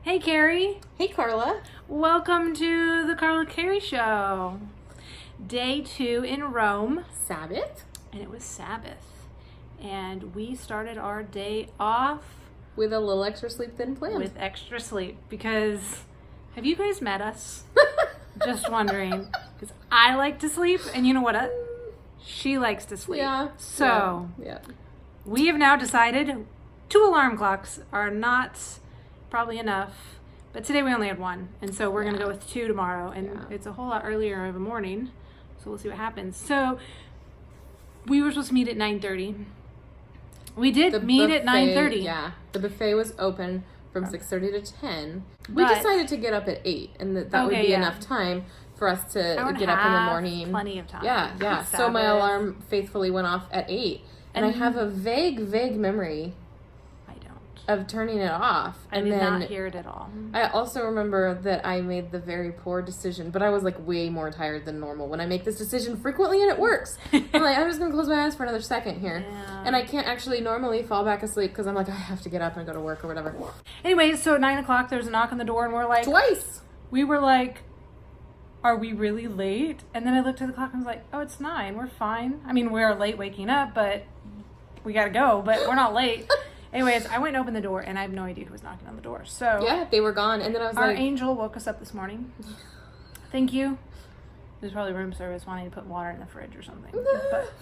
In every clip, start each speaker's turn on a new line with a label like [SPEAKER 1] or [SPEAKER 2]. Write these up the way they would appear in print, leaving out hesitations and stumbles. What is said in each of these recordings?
[SPEAKER 1] Hey, Carrie.
[SPEAKER 2] Hey, Carla.
[SPEAKER 1] Welcome to the Carla Carey Show. Day 2 in Rome,
[SPEAKER 2] Sabbath.
[SPEAKER 1] and it was Sabbath. And we started our day off
[SPEAKER 2] With a little extra sleep than planned.
[SPEAKER 1] with extra sleep because have you guys met us? Just wondering. Because I like to sleep, and you know what? She likes to sleep.
[SPEAKER 2] Yeah.
[SPEAKER 1] So
[SPEAKER 2] Yeah.
[SPEAKER 1] we have now decided 2 alarm clocks are not probably enough. But today we only had 1. And so we're going to go with 2 tomorrow. And it's a whole lot earlier of a morning. So we'll see what happens. So we were supposed to meet at 9:30. We did meet at 9:30.
[SPEAKER 2] Yeah. The buffet was open from 6:30 to 10. We
[SPEAKER 1] But-
[SPEAKER 2] decided to get up at 8, and that would
[SPEAKER 1] Okay,
[SPEAKER 2] be
[SPEAKER 1] yeah.
[SPEAKER 2] enough time for us to
[SPEAKER 1] Hour and a
[SPEAKER 2] get up in the
[SPEAKER 1] half,
[SPEAKER 2] morning.
[SPEAKER 1] Plenty of time.
[SPEAKER 2] Yeah.
[SPEAKER 1] It's
[SPEAKER 2] So my
[SPEAKER 1] Sabbath.
[SPEAKER 2] alarm faithfully went off at 8. And I
[SPEAKER 1] And-
[SPEAKER 2] have a vague memory
[SPEAKER 1] I don't.
[SPEAKER 2] of turning it off.
[SPEAKER 1] I
[SPEAKER 2] And
[SPEAKER 1] did
[SPEAKER 2] then
[SPEAKER 1] not hear it at all.
[SPEAKER 2] I also remember that I made the very poor decision, but I was like way more tired than normal when I make this decision frequently, and it works. I'm like, I'm just gonna close my eyes for another second here.
[SPEAKER 1] Yeah.
[SPEAKER 2] And I can't actually normally fall back asleep because I'm like, I have to get up and go to work or whatever.
[SPEAKER 1] Anyway, so at 9 o'clock, there's a knock on the door, and
[SPEAKER 2] Twice!
[SPEAKER 1] we were like, are we really late? And then I looked at the clock and was like, oh, it's 9. We're fine. I mean, we're late waking up, but we gotta go, but we're not late. Anyways, I went and opened the door, and I have no idea who was knocking on the door. So
[SPEAKER 2] Yeah, they were gone. And then I was
[SPEAKER 1] our
[SPEAKER 2] like,
[SPEAKER 1] angel woke us up this morning. Thank you. It was probably room service wanting to put water in the fridge or something. But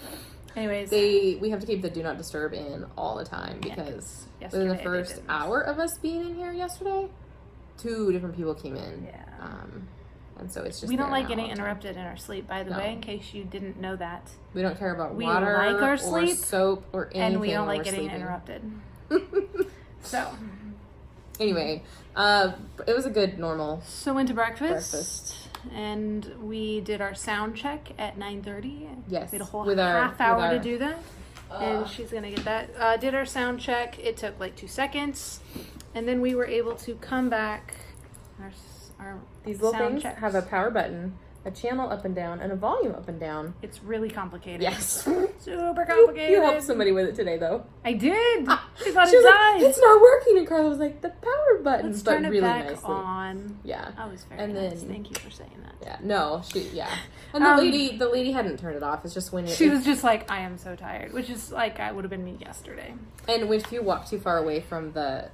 [SPEAKER 1] anyways,
[SPEAKER 2] we have to keep the do not disturb in all the time
[SPEAKER 1] Yeah,
[SPEAKER 2] because
[SPEAKER 1] 'cause
[SPEAKER 2] within the
[SPEAKER 1] yesterday they
[SPEAKER 2] first
[SPEAKER 1] didn't.
[SPEAKER 2] hour of us being in here yesterday, 2 different people came in.
[SPEAKER 1] Yeah.
[SPEAKER 2] And so it's just
[SPEAKER 1] we don't
[SPEAKER 2] there
[SPEAKER 1] like
[SPEAKER 2] now
[SPEAKER 1] getting
[SPEAKER 2] all the time.
[SPEAKER 1] interrupted in our sleep, by the
[SPEAKER 2] No.
[SPEAKER 1] way, in case you didn't know that.
[SPEAKER 2] We don't care about
[SPEAKER 1] We
[SPEAKER 2] water
[SPEAKER 1] like our
[SPEAKER 2] or
[SPEAKER 1] sleep,
[SPEAKER 2] soap or anything.
[SPEAKER 1] And we don't
[SPEAKER 2] when
[SPEAKER 1] like
[SPEAKER 2] we're
[SPEAKER 1] getting
[SPEAKER 2] sleeping.
[SPEAKER 1] interrupted. So
[SPEAKER 2] Anyway, it was a good normal.
[SPEAKER 1] So went to breakfast. And we did our sound check at 9:30.
[SPEAKER 2] Yes,
[SPEAKER 1] We had a whole
[SPEAKER 2] with our-
[SPEAKER 1] half hour
[SPEAKER 2] with our-
[SPEAKER 1] to do that. And she's going to get that. Did our sound check. It took like 2 seconds. And then we were able to come back. Our
[SPEAKER 2] These little
[SPEAKER 1] sound
[SPEAKER 2] things
[SPEAKER 1] checks.
[SPEAKER 2] have a power button, a channel up and down, and a volume up and down.
[SPEAKER 1] It's really complicated.
[SPEAKER 2] Yes.
[SPEAKER 1] Super complicated.
[SPEAKER 2] You helped somebody with it today, though.
[SPEAKER 1] I did. She thought
[SPEAKER 2] She
[SPEAKER 1] it
[SPEAKER 2] was like,
[SPEAKER 1] died.
[SPEAKER 2] it's not working, and Carla was like, the power button,
[SPEAKER 1] Let's
[SPEAKER 2] but
[SPEAKER 1] turn it
[SPEAKER 2] really
[SPEAKER 1] back
[SPEAKER 2] nicely.
[SPEAKER 1] on.
[SPEAKER 2] Yeah.
[SPEAKER 1] That was very
[SPEAKER 2] And
[SPEAKER 1] nice.
[SPEAKER 2] then-
[SPEAKER 1] Thank you for saying that.
[SPEAKER 2] Yeah. No, And the lady hadn't turned it off. It's just when
[SPEAKER 1] She was just like, I am so tired, which is like I would have been me yesterday.
[SPEAKER 2] And if you walk too far away from the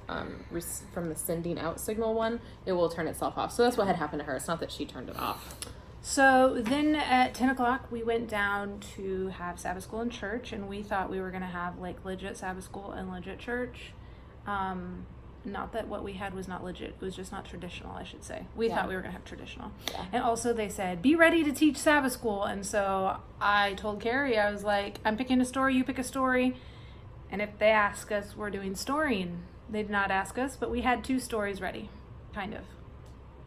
[SPEAKER 2] sending out signal one, it will turn itself off. So that's what had happened to her. It's not that she turned it off.
[SPEAKER 1] So then at 10 o'clock, we went down to have Sabbath school in church, and we thought we were going to have like legit Sabbath school and legit church. Not that what we had was not legit. It was just not traditional, I should say. We thought we were going to have traditional.
[SPEAKER 2] Yeah.
[SPEAKER 1] And also they said, be ready to teach Sabbath school. And so I told Carrie, I was like, I'm picking a story, you pick a story. And if they ask us, we're doing storying. They did not ask us, but we had 2 stories ready, kind of.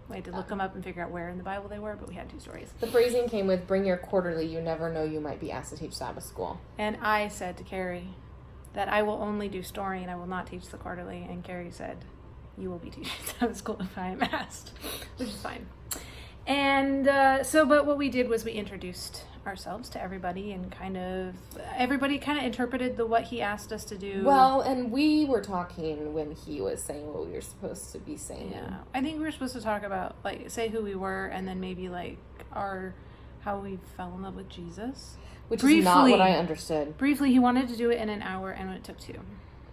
[SPEAKER 1] We had to look them up and figure out where in the Bible they were, but we had 2 stories.
[SPEAKER 2] The phrasing came with, bring your quarterly. You never know, you might be asked to teach Sabbath school.
[SPEAKER 1] And I said to Carrie that I will only do story and I will not teach the quarterly. And Carrie said, you will be teaching Sabbath school if I am asked, which is fine. And but what we did was we introduced ourselves to everybody, and everybody kind of interpreted what he asked us to do.
[SPEAKER 2] Well, and we were talking when he was saying what we were supposed to be saying.
[SPEAKER 1] Yeah, I think we were supposed to talk about, like, say who we were, and then maybe like how we fell in love with Jesus.
[SPEAKER 2] Which is not what I understood.
[SPEAKER 1] Briefly, he wanted to do it in an hour, and it took 2.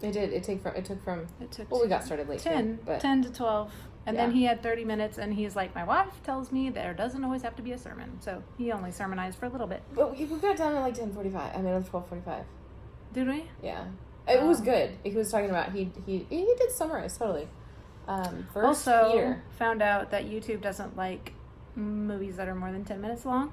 [SPEAKER 2] It did. It took from.
[SPEAKER 1] It took
[SPEAKER 2] Well, we got started late.
[SPEAKER 1] 10
[SPEAKER 2] too, but
[SPEAKER 1] 10 to 12. And then
[SPEAKER 2] Yeah.
[SPEAKER 1] he had 30 minutes, and he's like, my wife tells me there doesn't always have to be a sermon. So he only sermonized for a little bit.
[SPEAKER 2] But we got done at like 10:45. I mean, 12:45.
[SPEAKER 1] Did we?
[SPEAKER 2] Yeah, it was good. He was talking about he did summarize totally. First
[SPEAKER 1] Also,
[SPEAKER 2] Peter.
[SPEAKER 1] found out that YouTube doesn't like movies that are more than 10 minutes long.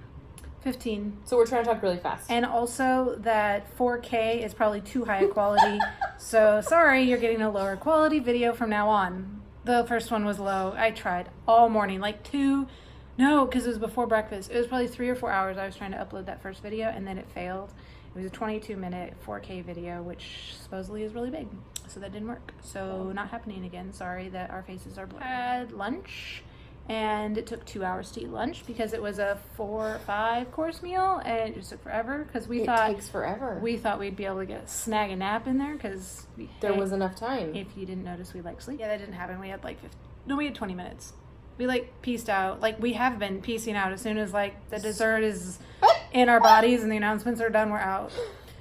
[SPEAKER 1] 15.
[SPEAKER 2] So we're trying to talk really fast.
[SPEAKER 1] And also that 4K is probably too high a quality. So sorry, you're getting a lower quality video from now on. The first one was low. I tried all morning, because it was before breakfast. It was probably 3 or 4 hours I was trying to upload that first video, and then it failed. It was a 22-minute 4K video, which supposedly is really big. So that didn't work. So not happening again. Sorry that our faces are blurry. Had lunch, And it took 2 hours to eat lunch because it was a 4 or 5 course meal, and it just took forever because
[SPEAKER 2] It takes forever.
[SPEAKER 1] we thought we'd be able to snag a nap in there because
[SPEAKER 2] There was enough time.
[SPEAKER 1] If you didn't notice, we like sleep. Yeah, that didn't happen. We had like we had 20 minutes. We like pieced out, like we have been piecing out as soon as like the dessert is in our bodies and the announcements are done, we're out.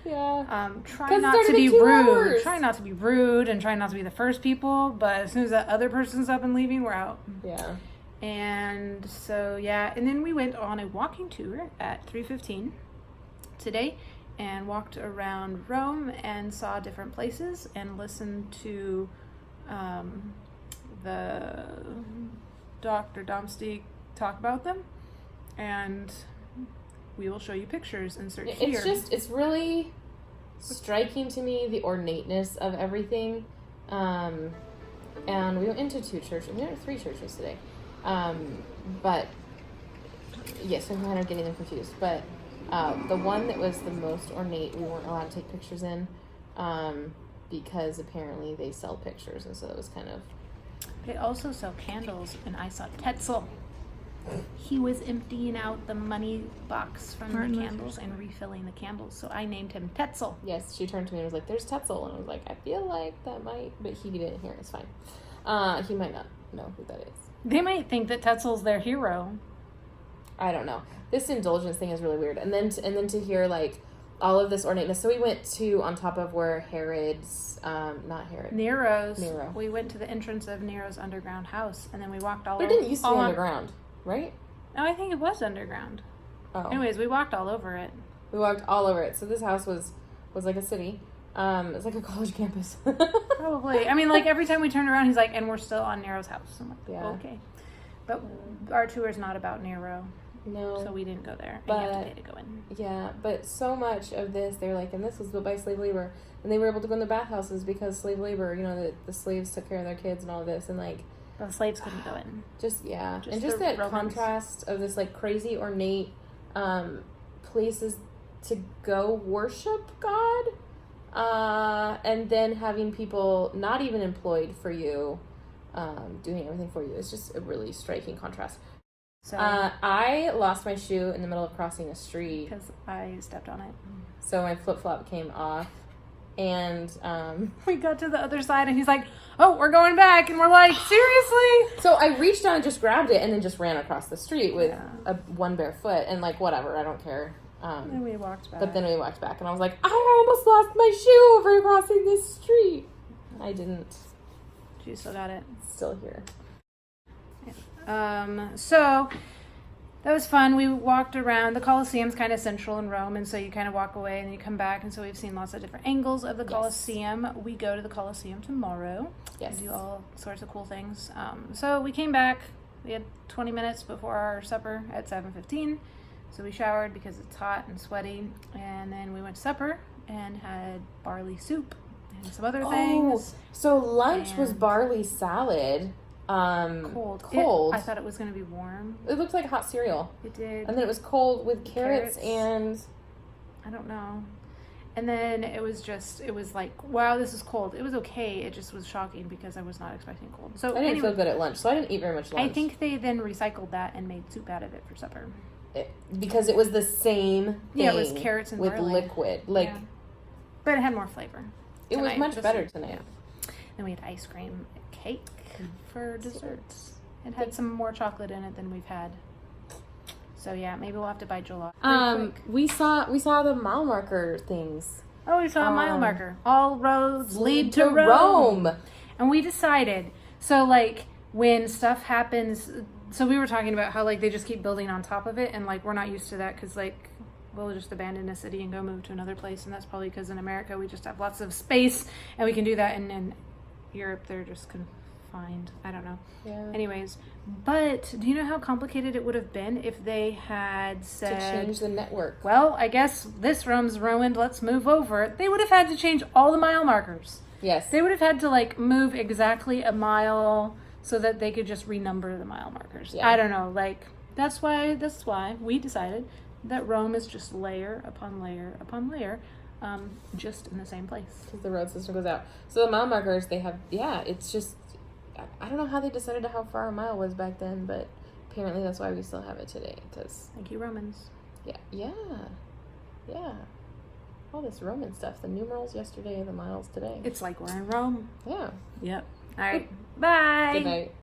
[SPEAKER 2] Yeah.
[SPEAKER 1] Try not to be rude. Try not to be rude and try not to be the first people, but as soon as that other person's up and leaving, we're out.
[SPEAKER 2] Yeah.
[SPEAKER 1] And so, yeah, and then we went on a walking tour at 3:15 today and walked around Rome and saw different places and listened to the Dr. Domstig talk about them. And we will show you pictures, insert here.
[SPEAKER 2] It's really striking to me, the ornateness of everything. And we went into 2 churches. We went to 3 churches today. But yes, I'm kind of getting them confused. But the one that was the most ornate, we weren't allowed to take pictures in because apparently they sell pictures, and so it was kind of.
[SPEAKER 1] They also sell candles, and I saw Tetzel. He was emptying out the money box from the candles and refilling the candles, so I named him Tetzel.
[SPEAKER 2] Yes, she turned to me and was like, "There's Tetzel," and I was like, "I feel like that might," but he didn't hear it. It's fine. He might not know who that is.
[SPEAKER 1] They might think that Tetzel's their hero.
[SPEAKER 2] I don't know. This indulgence thing is really weird, and then to hear like all of this ornateness. So we went to on top of where Herod's, not Herod,
[SPEAKER 1] Nero's.
[SPEAKER 2] Nero.
[SPEAKER 1] We went to the entrance of Nero's underground house, and then we walked all.
[SPEAKER 2] But it didn't used to be underground, right?
[SPEAKER 1] No, I think it was underground.
[SPEAKER 2] Oh.
[SPEAKER 1] Anyways, we walked all over it.
[SPEAKER 2] We walked all over it. So this house was like a city. It's like a college campus.
[SPEAKER 1] Probably. I mean, like every time we turned around, he's like, "And we're still on Nero's house." I'm like,
[SPEAKER 2] Yeah.
[SPEAKER 1] okay. But our tour is not about Nero.
[SPEAKER 2] No.
[SPEAKER 1] So we didn't go there. And
[SPEAKER 2] But,
[SPEAKER 1] you have to pay to go in.
[SPEAKER 2] Yeah, but so much of this, they're like, and this was built by slave labor. And they were able to go in the bathhouses because slave labor, you know, the slaves took care of their kids and all of this. And like,
[SPEAKER 1] the slaves couldn't go in.
[SPEAKER 2] And just that
[SPEAKER 1] Romans.
[SPEAKER 2] contrast of this like crazy ornate places to go worship God, and then having people not even employed for you, doing everything for you. It's just a really striking contrast.
[SPEAKER 1] So
[SPEAKER 2] I lost my shoe in the middle of crossing a street
[SPEAKER 1] because I stepped on it.
[SPEAKER 2] So my flip-flop came off, and
[SPEAKER 1] we got to the other side, and he's like, "Oh, we're going back," and we're like, "Seriously?"
[SPEAKER 2] So I reached down and just grabbed it, and then just ran across the street with one bare foot, and like whatever, I don't care.
[SPEAKER 1] Then we walked back.
[SPEAKER 2] But then we walked back, and I was like, I almost lost my shoe over crossing this street. I didn't.
[SPEAKER 1] You still got it.
[SPEAKER 2] It's still here.
[SPEAKER 1] So that was fun. We walked around. The Colosseum's kind of central in Rome, and so you kind of walk away and then you come back, and so we've seen lots of different angles of the Colosseum. We go to the Colosseum tomorrow.
[SPEAKER 2] Yes.
[SPEAKER 1] And do all sorts of cool things. So we came back. We had 20 minutes before our supper at 7:15. So we showered because it's hot and sweaty, and then we went to supper and had barley soup and some other things.
[SPEAKER 2] So lunch was barley salad. Cold.
[SPEAKER 1] I thought it was going to be warm.
[SPEAKER 2] It looked like hot cereal.
[SPEAKER 1] It did.
[SPEAKER 2] And then it was cold with carrots and...
[SPEAKER 1] I don't know. And then it was like, wow, this is cold. It was okay. It just was shocking because I was not expecting cold. So
[SPEAKER 2] I didn't feel good at lunch, so I didn't eat very much lunch.
[SPEAKER 1] I think they then recycled that and made soup out of it for supper.
[SPEAKER 2] Because it was the same thing.
[SPEAKER 1] Yeah, it was carrots and
[SPEAKER 2] with
[SPEAKER 1] barley.
[SPEAKER 2] Liquid. Like,
[SPEAKER 1] yeah. But it had more flavor.
[SPEAKER 2] It was much better tonight.
[SPEAKER 1] Yeah. Then we had ice cream cake for desserts. It had some more chocolate in it than we've had. So yeah, maybe we'll have to buy Jola.
[SPEAKER 2] We saw the mile marker things.
[SPEAKER 1] Oh, we saw a mile marker. All roads lead to Rome. And we decided, so like when stuff happens, so we were talking about how like they just keep building on top of it, and like we're not used to that because like we'll just abandon a city and go move to another place, and that's probably because in America we just have lots of space and we can do that, and in Europe they're just confined. I don't know.
[SPEAKER 2] Yeah.
[SPEAKER 1] Anyways, but do you know how complicated it would have been if they had said
[SPEAKER 2] to change the network?
[SPEAKER 1] Well, I guess this Rome's ruined, let's move over. They would have had to change all the mile markers.
[SPEAKER 2] Yes.
[SPEAKER 1] They would have had to like move exactly a mile so that they could just renumber the mile markers. Yeah. I don't know. Like that's why we decided that Rome is just layer upon layer upon layer, just in the same place.
[SPEAKER 2] Because the road system goes out. So the mile markers, they have, it's just I don't know how they decided how far a mile was back then, but apparently that's why we still have it today. Because
[SPEAKER 1] Thank you, Romans.
[SPEAKER 2] yeah. All this Roman stuff. The numerals yesterday, the miles today.
[SPEAKER 1] It's like we're in Rome.
[SPEAKER 2] Yeah.
[SPEAKER 1] Yep. All right. Bye.
[SPEAKER 2] Good night.